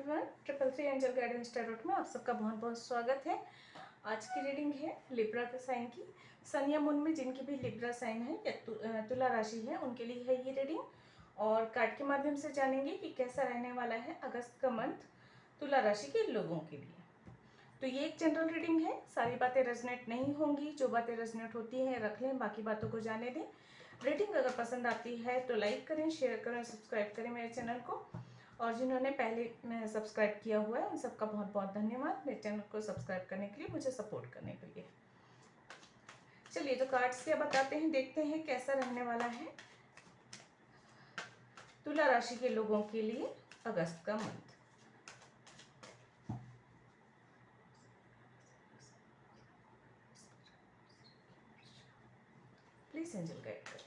Everyone, 333 angel guidance tarot में आप सबका बहुत बहुत स्वागत है। आज की रीडिंग है लिब्रा के साइन की। सन या मून में जिनकी भी लिब्रा साइन है या तुला राशि है उनके लिए है ये रीडिंग। और कार्ड के माध्यम से जानेंगे कि कैसा रहने वाला है अगस्त का मंथ तुला राशि के लोगों के लिए। तो ये एक जनरल रीडिंग है, सारी बातें रेजोनेट नहीं होंगी, जो बातें रेजोनेट होती हैं रख लें, बाकी बातों को जाने दें। रीडिंग अगर पसंद आती है तो लाइक करें, शेयर करें, सब्सक्राइब करें मेरे चैनल को। और जिन्होंने पहले सब्सक्राइब किया हुआ है उन सबका बहुत बहुत धन्यवाद मेरे चैनल को सब्सक्राइब करने के लिए, मुझे सपोर्ट करने के लिए। चलिए तो कार्ड्स क्या बताते हैं, देखते हैं कैसा रहने वाला है तुला राशि के लोगों के लिए अगस्त का मंथ। प्लीज एंजल गाइड करें।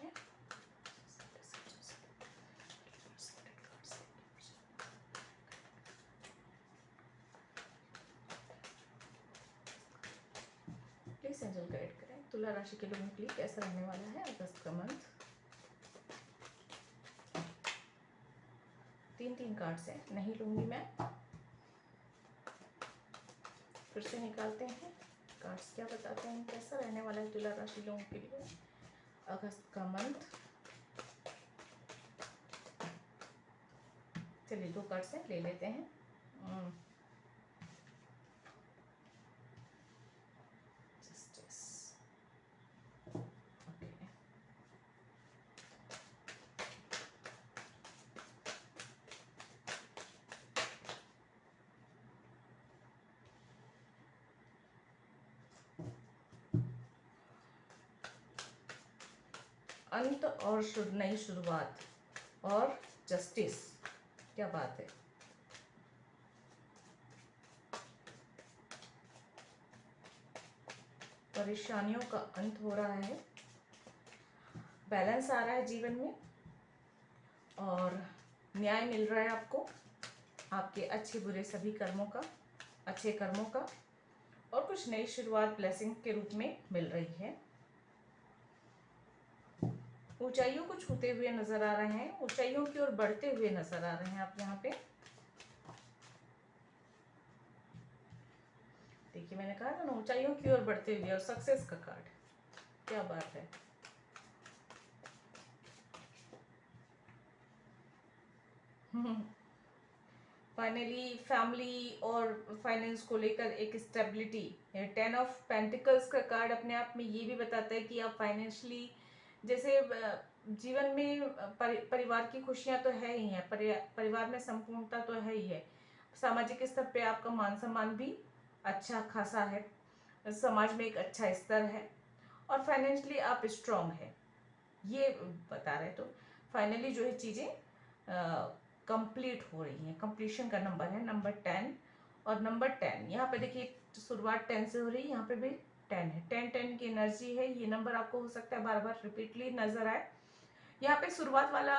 प्लीज एंजल गाइड करें तुला राशि के लोगों के लिए कैसा रहने वाला है अगस्त का मंथ। 3 कार्ड्स हैं, नहीं लूंगी मैं, फिर से निकालते हैं कार्ड्स क्या बताते हैं, कैसा रहने वाला है तुला राशि लोगों के लिए अगस्त का मंथ। चलिए 2 कार्ड्स हैं, ले लेते हैं। जस्टिस, ओके, अंत और नई शुरुआत और जस्टिस, क्या बात है। परेशानियों का अंत हो रहा है, बैलेंस आ रहा है जीवन में और न्याय मिल रहा है आपको, आपके अच्छे बुरे सभी कर्मों का, अच्छे कर्मों का, और कुछ नई शुरुआत ब्लेसिंग के रूप में मिल रही है। ऊंचाइयों को छूते हुए नजर आ रहे हैं, ऊंचाइयों की ओर बढ़ते हुए नजर आ रहे हैं आप यहाँ पे। देखिए मैंने कहा था ना, ऊंचाइयों की ओर बढ़ते हुए, और सक्सेस का कार्ड, क्या बात है। फाइनली फैमिली और फाइनेंस को लेकर एक स्टेबिलिटी। 10 ऑफ पेंटिकल्स का कार्ड अपने आप में ये भी बताता है कि आप फाइनेंशियली, जैसे जीवन में परिवार की खुशियां तो है ही है, परिवार में संपूर्णता तो है ही है, सामाजिक स्तर पे आपका मान सम्मान भी अच्छा खासा है, समाज में एक अच्छा स्तर है, और फाइनेंशियली आप स्ट्रांग है, ये बता रहे। तो फाइनली जो है चीज़ें कंप्लीट हो रही हैं, कंप्लीशन का नंबर है नंबर 10। और नंबर 10 यहाँ पे देखिए शुरुआत 10 से हो रही है, यहाँ पे भी 10 है, 10 की एनर्जी है। ये नंबर आपको हो सकता है बार बार रिपीटली नजर आए। यहाँ पे शुरुआत वाला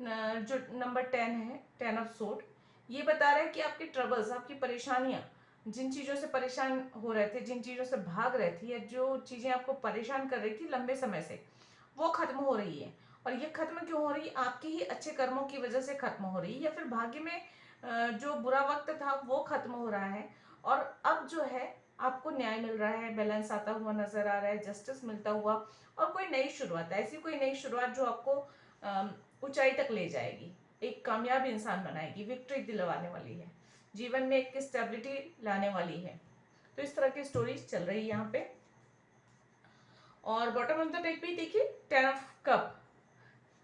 जो नंबर 10 है, 10 ऑफ सोर्ड, ये बता रहा है कि आपकी ट्रबल्स, आपकी परेशानियां, जिन चीज़ों से परेशान हो रहे थे, जिन चीज़ों से भाग रहे थे, या जो चीज़ें आपको परेशान कर रही थी लंबे समय से, वो खत्म हो रही है। और ये खत्म क्यों हो रही है? आपके ही अच्छे कर्मों की वजह से खत्म हो रही है, या फिर भाग्य में जो बुरा वक्त था वो खत्म हो रहा है। और अब जो है आपको न्याय मिल रहा है, बैलेंस आता हुआ नजर आ रहा है, जस्टिस मिलता हुआ, और कोई नई शुरुआत, ऐसी कोई नई शुरुआत जो आपको ऊंचाई तक ले जाएगी, एक कामयाब इंसान बनाएगी, विक्ट्री दिलवाने वाली है, जीवन में एक स्टेबिलिटी लाने वाली है। तो इस तरह की स्टोरीज चल रही है यहाँ पे। और बॉटम ऑफ द डेक भी देखिए 10 ऑफ कप,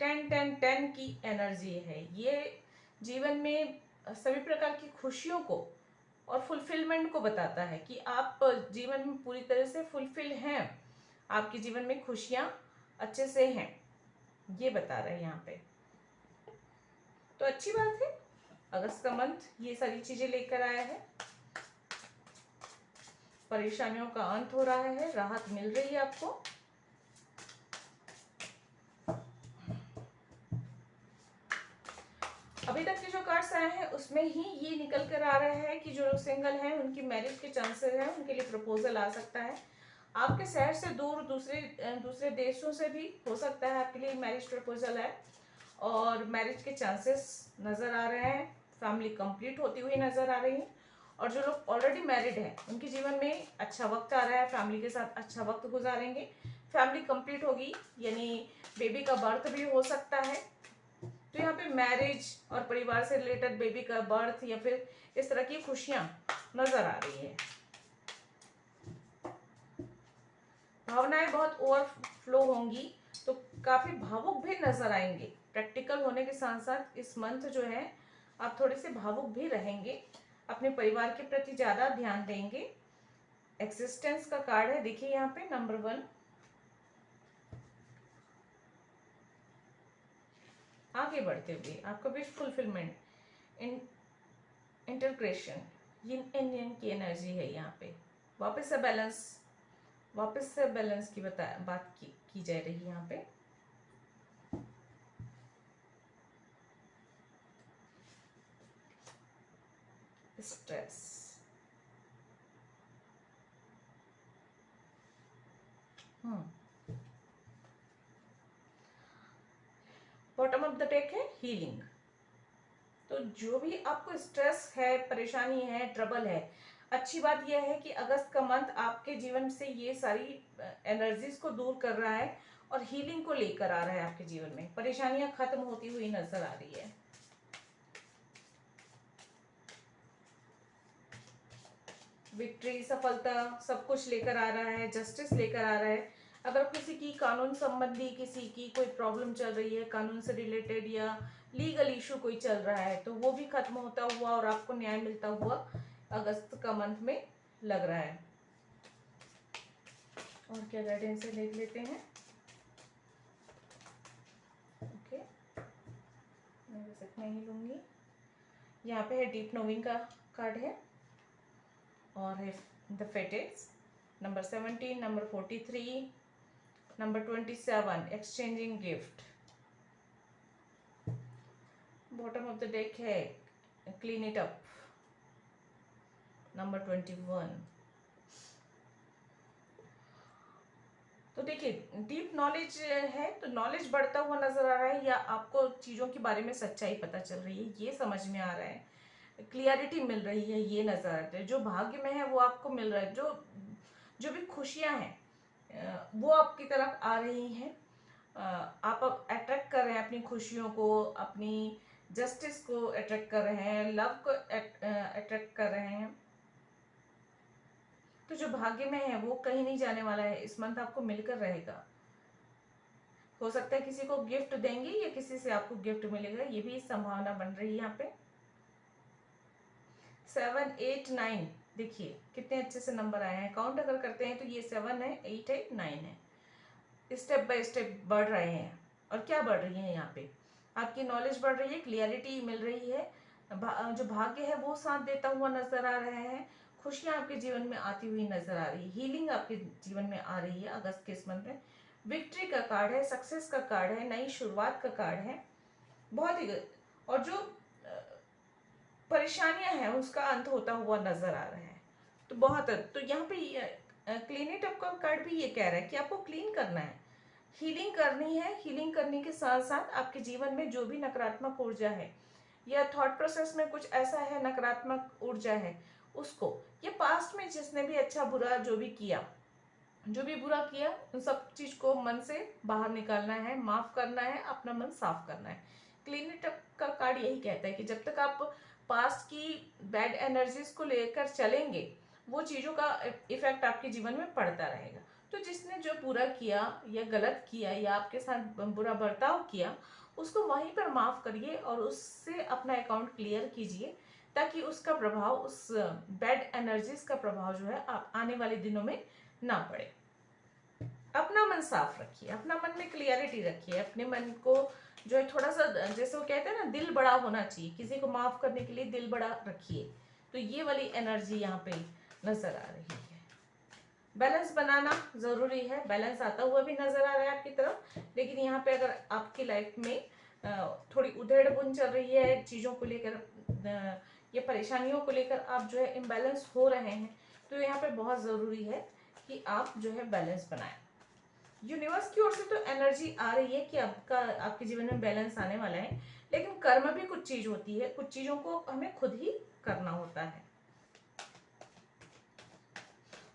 10 की एनर्जी है। ये जीवन में सभी प्रकार की खुशियों को और फुलफिलमेंट को बताता है कि आप जीवन में पूरी तरह से फुलफिल हैं, आपके जीवन में खुशियां अच्छे से हैं, ये बता रहे हैं यहाँ पे। तो अच्छी बात है, अगस्त का मंथ ये सारी चीजें लेकर आया है। परेशानियों का अंत हो रहा है, राहत मिल रही है आपको। अभी तक के जो कार्ड्स आए हैं उसमें ही ये निकल कर आ रहा है कि जो लोग सिंगल हैं उनकी मैरिज के चांसेस हैं, उनके लिए प्रपोजल आ सकता है। आपके शहर से दूर दूसरे देशों से भी हो सकता है आपके लिए मैरिज प्रपोजल है, और मैरिज के चांसेस नजर आ रहे हैं। फैमिली कंप्लीट होती हुई नजर आ रही है। और जो लोग ऑलरेडी मैरिड हैं उनके जीवन में अच्छा वक्त आ रहा है, फैमिली के साथ अच्छा वक्त गुजारेंगे, फैमिली कंप्लीट होगी, यानी बेबी का बर्थ भी हो सकता है। तो यहाँ पे मैरिज और परिवार से रिलेटेड बेबी का बर्थ या फिर इस तरह की खुशियां नजर आ रही है। भावनाएं बहुत ओवरफ्लो होंगी, तो काफी भावुक भी नजर आएंगे। प्रैक्टिकल होने के साथ साथ इस मंथ जो है आप थोड़े से भावुक भी रहेंगे, अपने परिवार के प्रति ज्यादा ध्यान देंगे। एक्सिस्टेंस का कार्ड है, देखिए यहाँ पे नंबर 1। आगे बढ़ते हुए आपका विश फुलफिलमेंट, इंटरक्रेशन, यिन एंड yang की एनर्जी है यहाँ पे। वापस से बैलेंस, वापस से बैलेंस की बात की जा रही है यहाँ पे। Stress, bottom of the deck है हीलिंग। तो जो भी आपको स्ट्रेस है, परेशानी है, ट्रबल है, अच्छी बात यह है कि अगस्त का मंथ आपके जीवन से ये सारी एनर्जीज को दूर कर रहा है और हीलिंग को लेकर आ रहा है। आपके जीवन में परेशानियां खत्म होती हुई नजर आ रही है। विक्ट्री, सफलता, सब कुछ लेकर आ रहा है, जस्टिस लेकर आ रहा है। अगर किसी की कानून संबंधी किसी की कोई प्रॉब्लम चल रही है, कानून से रिलेटेड या लीगल इशू कोई चल रहा है, तो वो भी खत्म होता हुआ और आपको न्याय मिलता हुआ अगस्त का मंथ में लग रहा है। और क्या गाइडेंस है देख लेते हैं। ओके, मैं बस इतना ही लूंगी। यहाँ पे है डीप नोइंग का कार्ड है और है द फेटेड्स, number 17, number 43, number 27, exchanging gift. Bottom of the deck है क्लीन इट अप, नंबर 21। तो देखिए डीप नॉलेज है, तो नॉलेज बढ़ता हुआ नजर आ रहा है या आपको चीजों के बारे में सच्चाई पता चल रही है, ये समझ में आ रहा है, क्लियरिटी मिल रही है, ये नजर आ रहा है। जो भाग्य में है वो आपको मिल रहा है, जो जो भी खुशियां हैं वो आपकी तरफ आ रही हैं। आप अब अट्रैक्ट कर रहे हैं अपनी खुशियों को, अपनी जस्टिस को अट्रैक्ट कर रहे हैं, लव को अट्रैक्ट कर रहे हैं। तो जो भाग्य में है वो कहीं नहीं जाने वाला है, इस मंथ आपको मिलकर रहेगा। हो सकता है किसी को गिफ्ट देंगे या किसी से आपको गिफ्ट मिलेगा, ये भी संभावना बन रही है यहाँ पे। 7, 8, 9, देखिए कितने अच्छे से नंबर आए हैं। काउंट अगर करते हैं तो ये 7 है, 8 है, 9 है। स्टेप बाय स्टेप बढ़ रहे हैं। और क्या बढ़ रही है यहाँ पे, आपकी नॉलेज बढ़ रही है, क्लियरिटी मिल रही है, जो भाग्य है वो साथ देता हुआ नजर आ रहे हैं, खुशियां आपके जीवन में आती हुई नजर आ रही है, हीलिंग आपके जीवन में आ रही है अगस्त के इस मंथ में। विक्ट्री का कार्ड है, सक्सेस का कार्ड है, नई शुरुआत का कार्ड है, बहुत ही और जो परेशानियां हैं उसका अंत होता हुआ नजर आ रहा है। तो बहुत, तो यहाँ पे क्लीन इट अप का कार्ड भी ये कह रहा है कि आपको क्लीन करना है, हीलिंग करनी है। हीलिंग करने के साथ साथ आपके जीवन में जो भी नकारात्मक ऊर्जा है या थॉट प्रोसेस में कुछ ऐसा है नकारात्मक ऊर्जा है, उसको, ये पास्ट में जिसने भी अच्छा बुरा जो भी किया, जो भी बुरा किया, उन सब चीज को मन से बाहर निकालना है, माफ करना है, अपना मन साफ करना है। क्लीन इट अप का कार्ड यही कहता है कि जब तक आप पास्ट की बैड एनर्जीज को लेकर चलेंगे, वो चीजों का इफेक्ट आपके जीवन में पड़ता रहेगा। तो जिसने जो बुरा किया या गलत किया या आपके साथ बुरा बर्ताव किया, उसको वहीं पर माफ करिए और उससे अपना अकाउंट क्लियर कीजिए, ताकि उसका प्रभाव, उस बैड एनर्जीज का प्रभाव जो है आप आने वाले दिनों में ना पड़े। अपना मन साफ रखिए, अपना मन में क्लियरिटी रखिए, अपने मन को जो है थोड़ा सा, जैसे वो कहते हैं ना, दिल बड़ा होना चाहिए, किसी को माफ करने के लिए दिल बड़ा रखिए। तो ये वाली एनर्जी यहाँ पे नजर आ रही है। बैलेंस बनाना जरूरी है, बैलेंस आता हुआ भी नजर आ रहा है आपकी तरफ, लेकिन यहाँ पे अगर आपकी लाइफ में थोड़ी उधेड़ बुन चल रही है चीजों को लेकर या परेशानियों को लेकर, आप जो है इम्बैलेंस हो रहे हैं, तो यहाँ पे बहुत जरूरी है कि आप जो है बैलेंस बनाएं। यूनिवर्स की ओर से तो एनर्जी आ रही है कि आपका, आपके जीवन में बैलेंस आने वाला है, लेकिन कर्म भी कुछ चीज होती है, कुछ चीजों को हमें खुद ही करना होता है।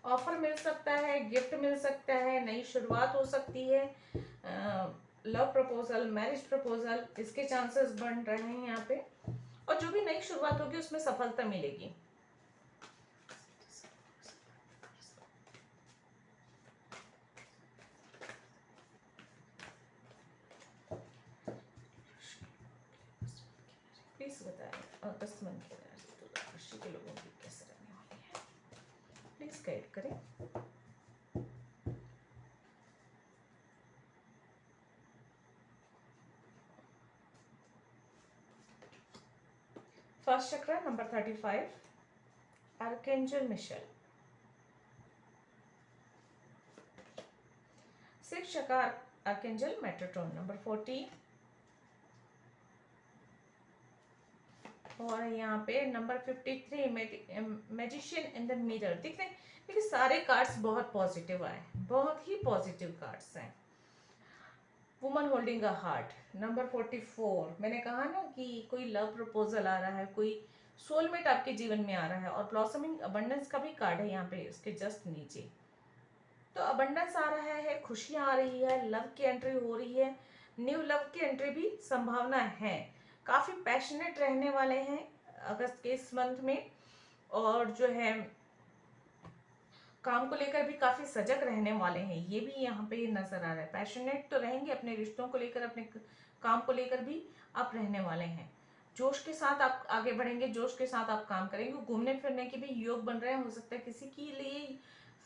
ऑफर मिल सकता है, गिफ्ट मिल सकता है, नई शुरुआत हो सकती है, लव प्रपोजल, मैरिज प्रपोजल, इसके चांसेस बन रहे हैं यहाँ पे। और जो भी नई शुरुआत होगी उसमें सफलता मिलेगी। प्लीज बताएं अगस्त मंथ राशि के लोगों की कैसे रहने वाली है, प्लीज गाइड करें। फर्स्ट चक्र नंबर 35, आर्कएंजल मिशेल। सिक्स चक्र आर्कएंजल मेट्रोट्रॉन नंबर 40। और यहाँ पे number 53, magician in the mirror. दिख रहे, देखिए सारे कार्ड्स बहुत पॉजिटिव आए, बहुत ही पॉजिटिव कार्ड्स हैं। Woman holding a heart number 44। मैंने कहा ना कि कोई लव प्रपोजल आ रहा है, कोई सोलमेट आपके जीवन में आ रहा है। और ब्लॉसमिंग अबंडेंस का भी कार्ड है यहाँ पे इसके जस्ट नीचे। तो अबंडेंस आ रहा है, खुशियां आ रही है, लव की एंट्री हो रही है, न्यू लव की एंट्री भी संभावना है। काफी पैशनेट रहने वाले हैं अगस्त के इस मंथ में। और जो है काम को लेकर भी काफी सजग रहने वाले हैं, ये भी यहाँ पे नजर आ रहा है। पैशनेट तो रहेंगे अपने रिश्तों को लेकर, अपने काम को लेकर भी आप रहने वाले हैं। जोश के साथ आप आगे बढ़ेंगे, जोश के साथ आप काम करेंगे। घूमने फिरने के भी योग बन रहे हैं, हो सकता है किसी के लिए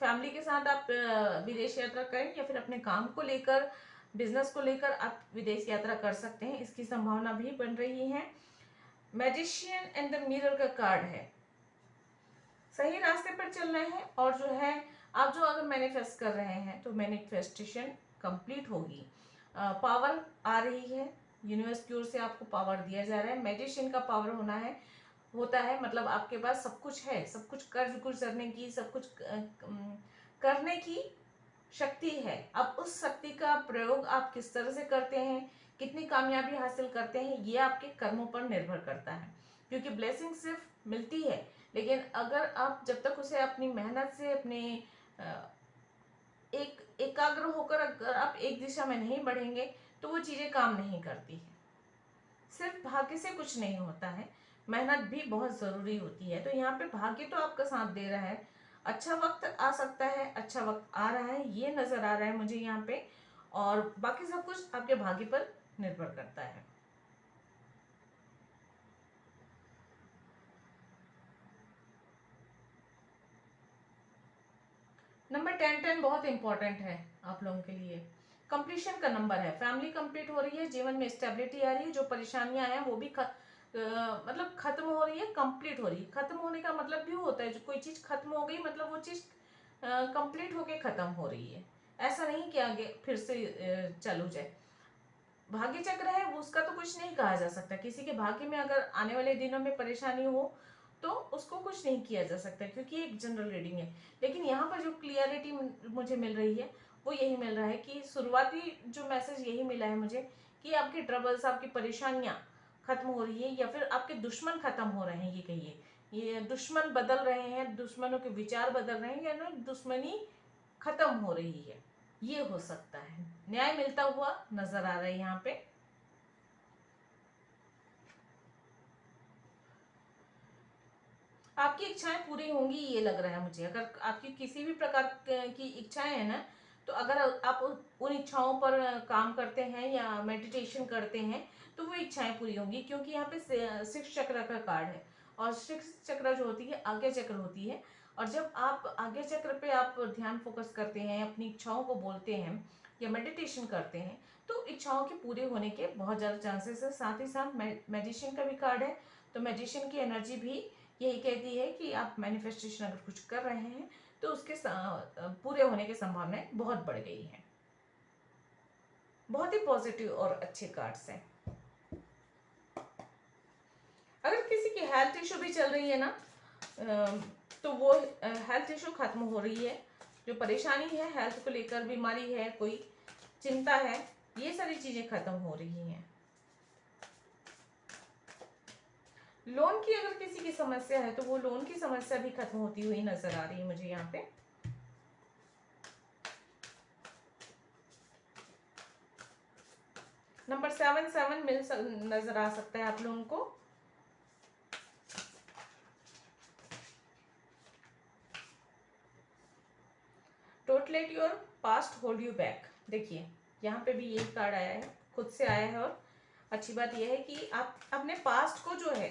फैमिली के साथ आप विदेश यात्रा करें, या फिर अपने काम को लेकर, बिजनेस को लेकर आप विदेश यात्रा कर सकते हैं, इसकी संभावना भी बन रही है। मैजिशियन एंड द मिरर का कार्ड है, सही रास्ते पर चल रहे हैं। और जो है आप जो अगर मैनिफेस्ट कर रहे हैं तो मैनिफेस्टेशन कंप्लीट होगी। पावर आ रही है, यूनिवर्स की ओर से आपको पावर दिया जा रहा है। मैजिशियन का पावर होता है मतलब आपके पास सब कुछ है, सब कुछ कर्ज गुजरने की, सब कुछ करने की शक्ति है। अब उस शक्ति का प्रयोग आप किस तरह से करते हैं, कितनी कामयाबी हासिल करते हैं, ये आपके कर्मों पर निर्भर करता है। क्योंकि ब्लेसिंग सिर्फ मिलती है, लेकिन अगर आप जब तक उसे अपनी मेहनत से, अपने एक एकाग्र होकर अगर आप एक दिशा में नहीं बढ़ेंगे तो वो चीजें काम नहीं करती है। सिर्फ भाग्य से कुछ नहीं होता है, मेहनत भी बहुत जरूरी होती है। तो यहाँ पे भाग्य तो आपका साथ दे रहा है, अच्छा वक्त आ सकता है, अच्छा वक्त आ रहा है, ये नजर आ रहा है मुझे यहाँ पे। और बाकी सब कुछ आपके भाग्य पर निर्भर करता है। नंबर 10 बहुत इंपॉर्टेंट है आप लोगों के लिए। कंप्लीशन का नंबर है, फैमिली कंप्लीट हो रही है, जीवन में स्टेबिलिटी आ रही है, जो परेशानियां हैं वो भी मतलब खत्म हो रही है, कंप्लीट हो रही है। खत्म होने का मतलब भी होता है, जो कोई चीज खत्म हो गई मतलब वो चीज कंप्लीट होके खत्म हो रही है। ऐसा नहीं कि आगे फिर से चालू जाए। भाग्य चक्र है वो, उसका तो कुछ नहीं कहा जा सकता। किसी के भाग्य में अगर आने वाले दिनों में परेशानी हो तो उसको कुछ नहीं किया जा सकता, क्योंकि एक जनरल रीडिंग है। लेकिन यहाँ पर जो क्लियरिटी मुझे मिल रही है वो यही मिल रहा है कि शुरुआती जो मैसेज यही मिला है मुझे कि आपके ट्रबल्स, आपकी परेशानियां खत्म हो रही है, या फिर आपके दुश्मन खत्म हो रहे हैं। ये कहिए, ये दुश्मन बदल रहे हैं, दुश्मनों के विचार बदल रहे हैं, या दुश्मनी खत्म हो रही है, ये हो सकता है। न्याय मिलता हुआ नजर आ रहा है यहाँ पे। आपकी इच्छाएं पूरी होंगी ये लग रहा है मुझे। अगर आपकी किसी भी प्रकार की इच्छाएं हैं ना, तो अगर आप उन इच्छाओं पर काम करते हैं या मेडिटेशन करते हैं तो वो इच्छाएं पूरी होंगी। क्योंकि यहाँ पे सिक्स चक्र का कार्ड है, और सिक्स चक्र जो होती है आज्ञा चक्र होती है। और जब आप आज्ञा चक्र पे आप ध्यान फोकस करते हैं, अपनी इच्छाओं को बोलते हैं या मेडिटेशन करते हैं, तो इच्छाओं के पूरे होने के बहुत ज़्यादा चांसेस है। साथ ही साथ मैजिशियन का भी कार्ड है, तो मैजिशियन की एनर्जी भी यही कहती है कि आप मैनिफेस्टेशन अगर कुछ कर रहे हैं तो उसके पूरे होने की संभावनाएं बहुत बढ़ गई हैं। बहुत ही पॉजिटिव और अच्छे कार्ड्स हैं। अगर किसी की हेल्थ इशू भी चल रही है ना, तो वो हेल्थ इशू खत्म हो रही है। जो परेशानी है हेल्थ को लेकर, बीमारी है, कोई चिंता है, ये सारी चीजें खत्म हो रही हैं। लोन की अगर किसी की समस्या है तो वो लोन की समस्या भी खत्म होती हुई नजर आ रही है मुझे यहाँ पे। नंबर 7 नजर आ सकता है आप लोगों को। Don't let your past hold you back. देखिए यहाँ पे भी यही कार्ड आया है, खुद से आया है। और अच्छी बात यह है कि आप अपने पास्ट को जो है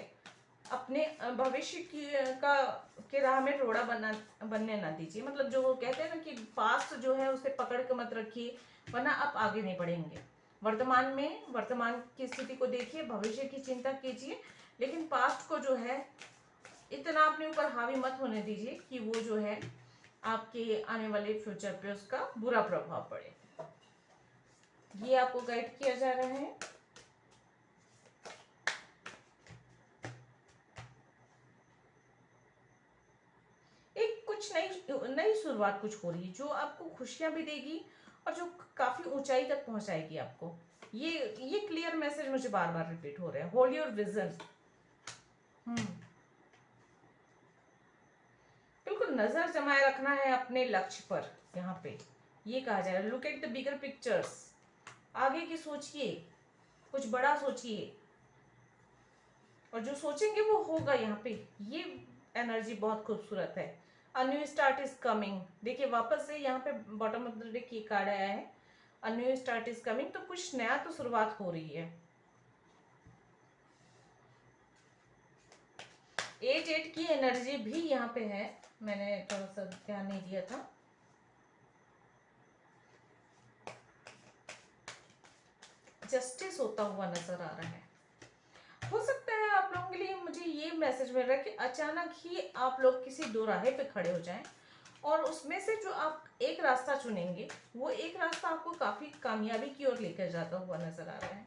अपने भविष्य की का के राह में रोड़ा बनने ना दीजिए। मतलब जो वो कहते हैं ना कि पास्ट जो है उसे पकड़ के मत रखिए, वरना आप आगे नहीं बढ़ेंगे। वर्तमान की स्थिति को देखिए, भविष्य की चिंता कीजिए, लेकिन पास्ट को जो है इतना अपने ऊपर हावी मत होने दीजिए कि वो जो है आपके आने वाले फ्यूचर पे उसका बुरा प्रभाव पड़े। ये आपको गाइड किया जा रहा है। एक कुछ नई नई शुरुआत कुछ हो रही है जो आपको खुशियां भी देगी और जो काफी ऊंचाई तक पहुंचाएगी आपको। ये क्लियर मैसेज मुझे बार बार रिपीट हो रहा है। Hold your vision. बिल्कुल नजर जमाए रखना है अपने लक्ष्य पर। यहाँ पे ये कहा जा रहा है, look at the bigger pictures. आगे की सोचिए, कुछ बड़ा सोचिए, और जो सोचेंगे वो होगा। यहाँ पे ये एनर्जी बहुत खूबसूरत है। A new start is coming. देखिए वापस से यहाँ पे बॉटम ऑफ द डेक ये कार्ड आया है, a new start is coming. तो कुछ नया तो शुरुआत हो रही है। एट एट की एनर्जी भी यहाँ पे है, मैंने थोड़ा सा ध्यान नहीं दिया था। जस्टिस होता हुआ नजर आ रहा है। हो सकता है आप लोगों के लिए मुझे ये मैसेज मिल रहा है कि अचानक ही आप लोग किसी दोराहे पे खड़े हो जाएं और उसमें से जो आप एक रास्ता चुनेंगे वो एक रास्ता आपको काफी कामयाबी की ओर लेकर जाता हुआ नजर आ रहा है।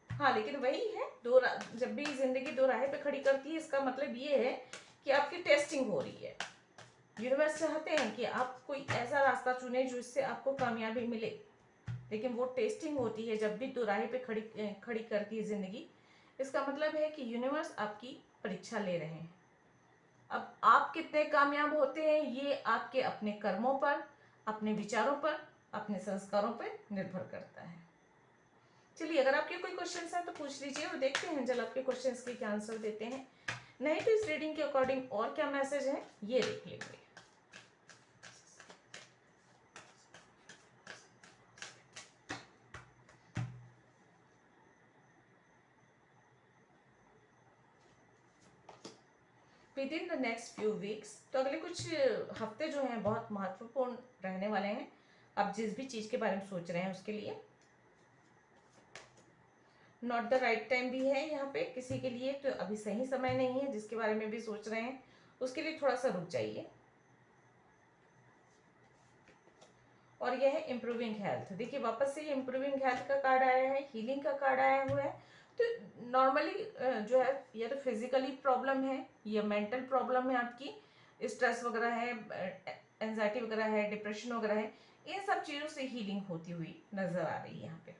हाँ लेकिन वही है, जब भी जिंदगी दो राहे पे खड़ी करती है इसका मतलब ये है कि आपकी टेस्टिंग हो रही है। यूनिवर्स चाहते हैं कि आप कोई ऐसा रास्ता चुने जो इससे आपको कामयाबी मिले, लेकिन वो टेस्टिंग होती है जब भी दो राहे पे खड़ी करती है जिंदगी। इसका मतलब है कि यूनिवर्स आपकी परीक्षा ले रहे हैं। अब आप कितने कामयाब होते हैं ये आपके अपने कर्मों पर, अपने विचारों पर, अपने संस्कारों पर निर्भर करता है। चलिए अगर आपके कोई क्वेश्चन है तो पूछ लीजिए और देखते हैं जल आपके क्वेश्चन के क्या आंसर देते हैं। नहीं तो इस रीडिंग के अकॉर्डिंग और क्या मैसेज है ये देख लेंगे। With in the next few weeks, तो अगले कुछ हफ्ते जो हैं बहुत महत्वपूर्ण रहने वाले हैं। आप जिस भी चीज के बारे में सोच रहे हैं उसके लिए नॉट द राइट टाइम भी है यहाँ पे किसी के लिए, तो अभी सही समय नहीं है। जिसके बारे में भी सोच रहे हैं उसके लिए थोड़ा सा रुक जाइए। और यह है इम्प्रूविंग हेल्थ। देखिए वापस से ये इम्प्रूविंग हेल्थ का कार्ड आया है, हीलिंग का कार्ड आया हुआ है। तो नॉर्मली जो है या तो फिजिकली प्रॉब्लम है या मेंटल प्रॉब्लम है, आपकी स्ट्रेस वगैरह है, एंजाइटी वगैरह है, डिप्रेशन वगैरह है, इन सब चीजों से हीलिंग होती हुई नजर आ रही है यहाँ पे।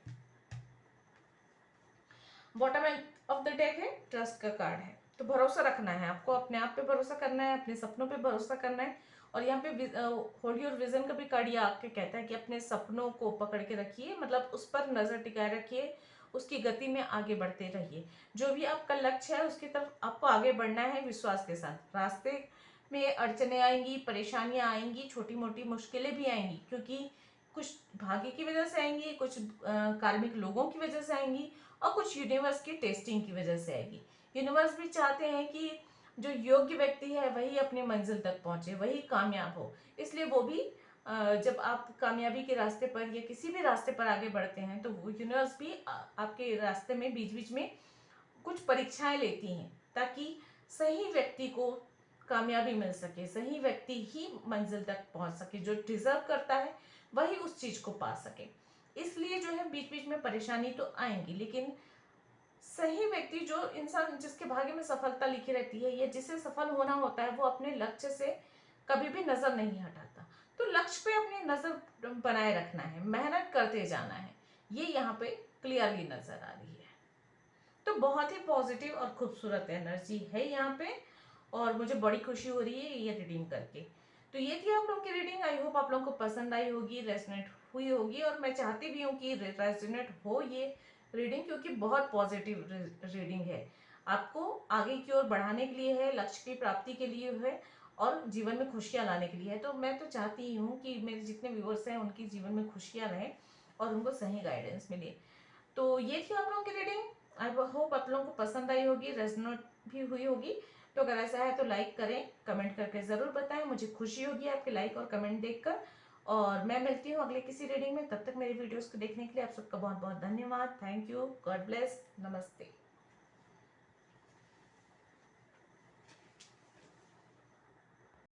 बॉटम ऑफ द डेक है, ट्रस्ट का कार्ड है। तो भरोसा रखना है आपको, अपने आप पे भरोसा करना है, अपने सपनों पे भरोसा करना है। और यहाँ पे होल्ड योर विजन का भी कार्ड ये आपके कहता है कि अपने सपनों को पकड़ के रखिए, मतलब उस पर नजर टिकाए रखिए, उसकी गति में आगे बढ़ते रहिए। जो भी आपका लक्ष्य है उसकी तरफ आपको आगे बढ़ना है विश्वास के साथ। रास्ते में अड़चने आएंगी, परेशानियां आएंगी, छोटी मोटी मुश्किलें भी आएंगी, क्योंकि कुछ भाग्य की वजह से आएंगी, कुछ कार्मिक लोगों की वजह से आएंगी, और कुछ यूनिवर्स की टेस्टिंग की वजह से आएगी। यूनिवर्स भी चाहते हैं कि जो योग्य व्यक्ति है वही अपनी मंजिल तक पहुंचे, वही कामयाब हो। इसलिए वो भी जब आप कामयाबी के रास्ते पर या किसी भी रास्ते पर आगे बढ़ते हैं तो वो यूनिवर्स भी आपके रास्ते में बीच बीच में कुछ परीक्षाएं लेती हैं, ताकि सही व्यक्ति को कामयाबी मिल सके, सही व्यक्ति ही मंजिल तक पहुंच सके, जो डिजर्व करता है वही उस चीज को पा सके। इसलिए जो है बीच बीच में परेशानी तो आएंगी, लेकिन सही व्यक्ति, जो इंसान जिसके भाग्य में सफलता लिखी रहती है या जिसे सफल होना होता है, वो अपने लक्ष्य से कभी भी नजर नहीं हटाता। तो लक्ष्य पे अपनी नजर बनाए रखना है, मेहनत करते जाना है, ये यहाँ पे क्लियरली नजर आ रही है। तो बहुत ही पॉजिटिव और खूबसूरत एनर्जी है यहाँ पे, और मुझे बड़ी खुशी हो रही है ये रीडिंग करके। तो ये थी आप लोगों की रीडिंग। आई होप आप लोगों को पसंद आई होगी, रेजोनेट हुई होगी, और मैं चाहती भी हूँ कि रेजोनेट हो ये रीडिंग, क्योंकि बहुत पॉजिटिव रीडिंग है। आपको आगे की ओर बढ़ाने के लिए है, लक्ष्य की प्राप्ति के लिए है, और जीवन में खुशियां लाने के लिए है। तो मैं तो चाहती ही हूँ कि मेरे जितने व्यूअर्स हैं उनके जीवन में खुशियां रहें और उनको सही गाइडेंस मिले। तो ये थी आप लोगों की रीडिंग। आई होप आप लोगों को पसंद आई होगी, रेजोनेट भी हुई होगी। तो अगर ऐसा है तो लाइक करें, कमेंट करके ज़रूर बताएं, मुझे खुशी होगी आपके लाइक और कमेंट देखकर। और मैं मिलती हूँ अगले किसी रीडिंग में। तब तक मेरी वीडियोस को देखने के लिए आप सबका बहुत बहुत धन्यवाद। थैंक यू, गॉड ब्लेस, नमस्ते।